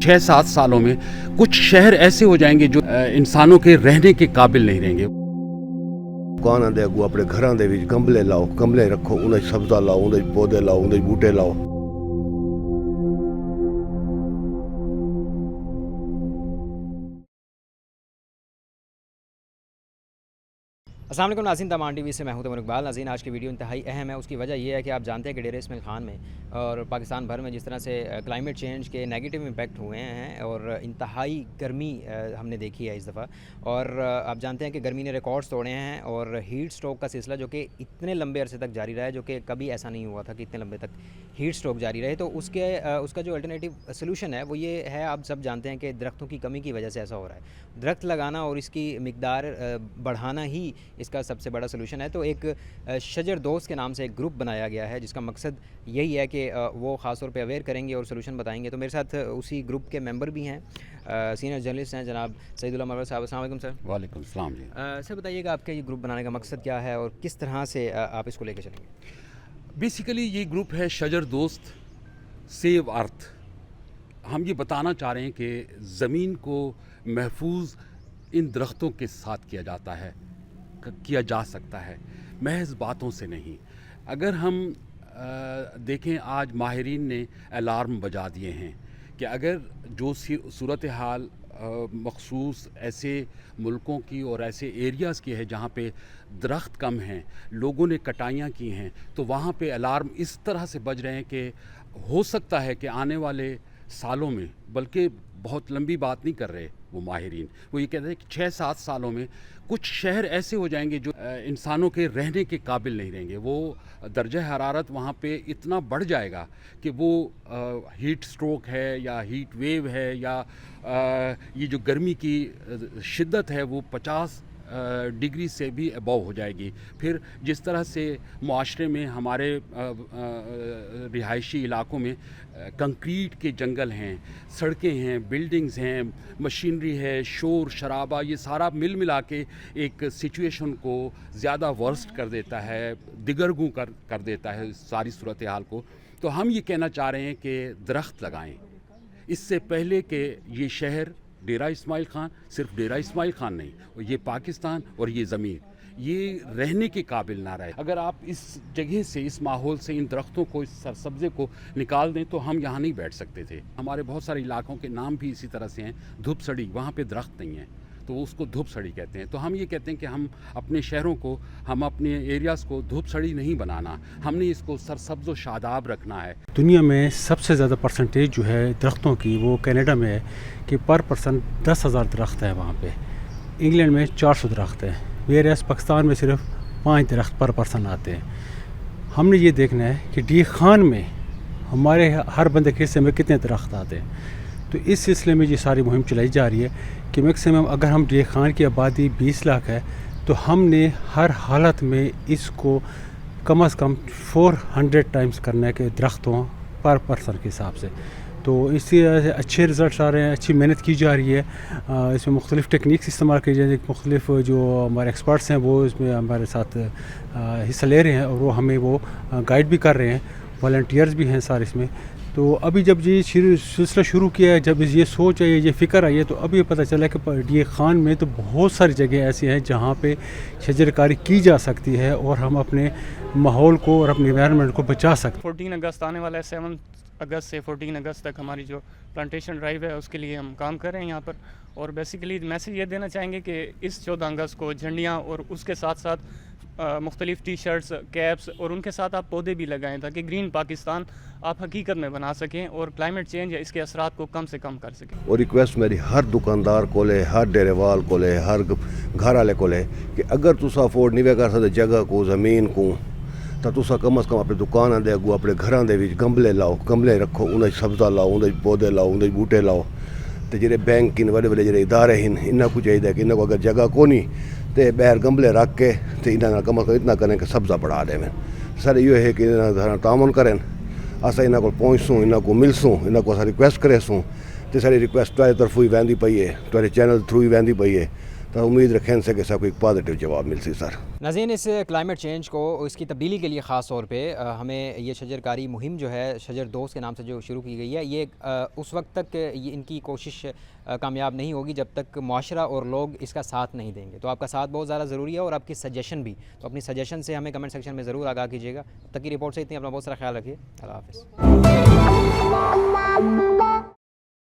6-7 सालों में कुछ शहर ऐसे हो जाएंगे जो इंसानों के रहने के काबिल नहीं रहेंगे। ਦੁਕਾਨਾਂ ਦੇ ਅੱਗੋਂ ਆਪਣੇ ਘਰਾਂ ਦੇ ਵਿੱਚ ਗਮਲੇ ਲਾਓ, ਗਮਲੇ ਰੱਖੋ, ਉਹਨਾਂ 'ਚ ਸਬਜ਼ਾ ਲਾਓ, ਉਹਨਾਂ 'ਚ ਪੌਦੇ ਲਾਓ, ਉਹਨਾਂ 'ਚ ਬੂਟੇ ਲਾਓ। अस्सलाम वालेकुम नाज़रीन, तमाम टीवी से मैं हूं तमर इकबाल। नाज़रीन, आज की वीडियो इंतहाई अहम है। उसकी वजह यह है कि आप जानते हैं कि डेरा इस्माइल खान में और पाकिस्तान भर में जिस तरह से क्लाइमेट चेंज के नेगेटिव इम्पैक्ट हुए हैं और इंतहाई गर्मी हमने देखी है इस दफ़ा। और आप जानते हैं कि गर्मी ने रिकॉर्ड्स तोड़े हैं और हीट स्ट्रोक का सिलसिला जो कि इतने लंबे अरसे तक जारी रहा है, जो कि कभी ऐसा नहीं हुआ था कि इतने लंबे तक हीट स्ट्रोक जारी रहे। तो उसका जो अल्टरनेटिव सोल्यूशन है वो ये है, आप सब जानते हैं कि दरख्तों की कमी की वजह से ऐसा हो रहा है। दरख्त लगाना और इसकी मिकदार बढ़ाना ही इसका सबसे बड़ा सोल्यूशन है। तो एक शजर दोस्त के नाम से एक ग्रुप बनाया गया है जिसका मकसद यही है कि वो ख़ास तौर पे अवेयर करेंगे और सोल्यूशन बताएंगे। तो मेरे साथ उसी ग्रुप के मेंबर भी हैं, सीनियर जर्नलिस्ट हैं जनाब सईदुल्लाह मरवत साहब। अस्सलाम वालेकुम सर। वालेकुम सलाम जी। सर बताइएगा, आपके ये ग्रुप बनाने का मकसद क्या है और किस तरह से आप इसको लेकर चलेंगे? बेसिकली ये ग्रुप है शजर दोस्त सेव अर्थ। हम ये बताना चाह रहे हैं कि ज़मीन को महफूज इन दरख्तों के साथ किया जा सकता है, महज बातों से नहीं। अगर हम देखें, आज माहिरीन ने अलार्म बजा दिए हैं कि अगर जो सूरत हाल मखसूस ऐसे मुल्कों की और ऐसे एरियाज़ की है जहाँ पे दरख्त कम हैं, लोगों ने कटाइयाँ की हैं, तो वहाँ पे अलार्म इस तरह से बज रहे हैं कि हो सकता है कि आने वाले सालों में, बल्कि बहुत लंबी बात नहीं कर रहे वो माहिरीन, वो ये कहते हैं कि 6-7 सालों में कुछ शहर ऐसे हो जाएंगे जो इंसानों के रहने के काबिल नहीं रहेंगे। वो दर्जा हरारत वहाँ पे इतना बढ़ जाएगा कि वो हीट स्ट्रोक है या हीट वेव है या ये जो गर्मी की शिद्दत है वो 50 डिग्री से भी अबव हो जाएगी। फिर जिस तरह से मुआशरे में हमारे रिहायशी इलाकों में कंक्रीट के जंगल हैं, सड़कें हैं, बिल्डिंग्स हैं, मशीनरी है, शोर शराबा, ये सारा मिल मिला के एक सिचुएशन को ज़्यादा वर्स्ट कर देता है, दिगरगू कर देता है सारी सूरत हाल को। तो हम ये कहना चाह रहे हैं कि दरख्त लगाएं। इससे पहले कि ये शहर डेरा इस्माइल खान, सिर्फ डेरा इस्माइल खान नहीं, और ये पाकिस्तान और ये ज़मीन ये रहने के काबिल ना रहे। अगर आप इस जगह से, इस माहौल से इन दरख्तों को, इस सरसब्ज़े को निकाल दें तो हम यहाँ नहीं बैठ सकते थे। हमारे बहुत सारे इलाकों के नाम भी इसी तरह से हैं। धूपसड़ी, वहाँ पे दरख्त नहीं है तो उसको धूपसड़ी कहते हैं। तो हम ये कहते हैं कि हम अपने शहरों को, हम अपने एरियाज़ को धूपसड़ी नहीं बनाना, हमने इसको सरसब्ज़ व शादाब रखना है। दुनिया में सबसे ज़्यादा परसेंटेज जो है दरख्तों की वो कनाडा में है कि पर पर्सन 10,000 दरख्त है वहाँ पे। इंग्लैंड में 400 दरख्त है, वेरएस पाकिस्तान में सिर्फ 5 दरख्त पर पर्सन आते हैं। हमने ये देखना है कि डी खान में हमारे हर बंदे के हिस्से में कितने दरख्त आते हैं। तो इस सिलसिले में ये सारी मुहिम चलाई जा रही है कि मैक्सिमम अगर हम डी खान की आबादी 20 लाख है तो हमने हर हालत में इसको कम से कम 400 टाइम्स करना है कि दरख्तों पर पर्सन के हिसाब से। तो इसी अच्छे रिज़ल्ट आ रहे हैं, अच्छी मेहनत की जा रही है। इसमें मुख्तलिफ़ टेक्निक्स इस्तेमाल की जा रही है। मुख्तलिफ़ जो हमारे एक्सपर्ट्स हैं वो इसमें हमारे साथ हिस्सा ले रहे हैं और वो हमें वो गाइड भी कर रहे हैं, वॉलंटियर्स भी हैं सारे इसमें। तो अभी जब ये सिलसिला शुरू किया है, जब ये सोच है, ये फ़िक्र आई है, तो अभी पता चला कि डी खान में तो बहुत सारी जगह ऐसी हैं जहाँ पे शजरकारी की जा सकती है और हम अपने माहौल को और अपने एनवायरनमेंट को बचा सकते हैं। 14 अगस्त आने वाला है। 7 अगस्त से 14 अगस्त तक हमारी जो प्लांटेशन ड्राइव है उसके लिए हम काम कर रहे हैं यहाँ पर। और बेसिकली मैसेज ये देना चाहेंगे कि इस 14 अगस्त को झंडियाँ और उसके साथ साथ मुख्तलिफ़ टी शर्ट्स, कैप्स और उनके साथ आप पौधे भी लगाएं ताकि ग्रीन पाकिस्तान आप हकीकत में बना सकें और क्लाइमेट चेंज या इसके असरात को कम से कम कर सकें। और रिक्वेस्ट मेरी हर दुकानदार को, हर डेरेवाल को, हर घर वाले को कि अगर तुसा अफोर्ड नहीं कर सकते जगह को, ज़मीन को, तो तुसा कम अज़ कम अपनी दुकान दे अगू अपने घरों के गमले लाओ, गमले रखो, उन्हें सब्ज़ा लाओ, उन्हें पौधे लाओ, उन्हें बूटे लाओ। तो जो बैंक इन बड़े बड़े जो इदारे हैं, इन्हों को चाहिए कि इन्हों को अगर जगह को नहीं तो बहर गमले रख के तो इन्होंने कम अज़ कम इतना करें कि सब्ज़ा बढ़ा दें। सर ये है कि इन्होंने तामन करें, असा इन्हों को पहुँचसूँ, इन्हों को मिलसूँ, इन्हों को रिक्वेस्ट करेसूँ। तो सारी रिक्वेस्ट तुम्हारी तरफ ही वहदी पई है, तुम्हारे चैनल थ्रू ही वहदी पई है। तो उम्मीद रखें से कि कोई पॉजिटिव जवाब मिलसी सर। नाज़रीन, इस क्लाइमेट चेंज को, इसकी तब्दीली के लिए ख़ास तौर पे हमें ये शजरकारी मुहिम जो है शजर दोस्त के नाम से जो शुरू की गई है, ये उस वक्त तक ये इनकी कोशिश कामयाब नहीं होगी जब तक मुआशरा और लोग इसका साथ नहीं देंगे। तो आपका साथ बहुत ज़्यादा ज़रूरी है और आपकी सजेशन भी। तो अपनी सजेशन से हमें कमेंट सेक्शन में ज़रूर आगाह कीजिएगा। तब तक की रिपोर्ट से इतनी, अपना बहुत सारा ख्याल रखिए। अल्लाह हाफ़िज़।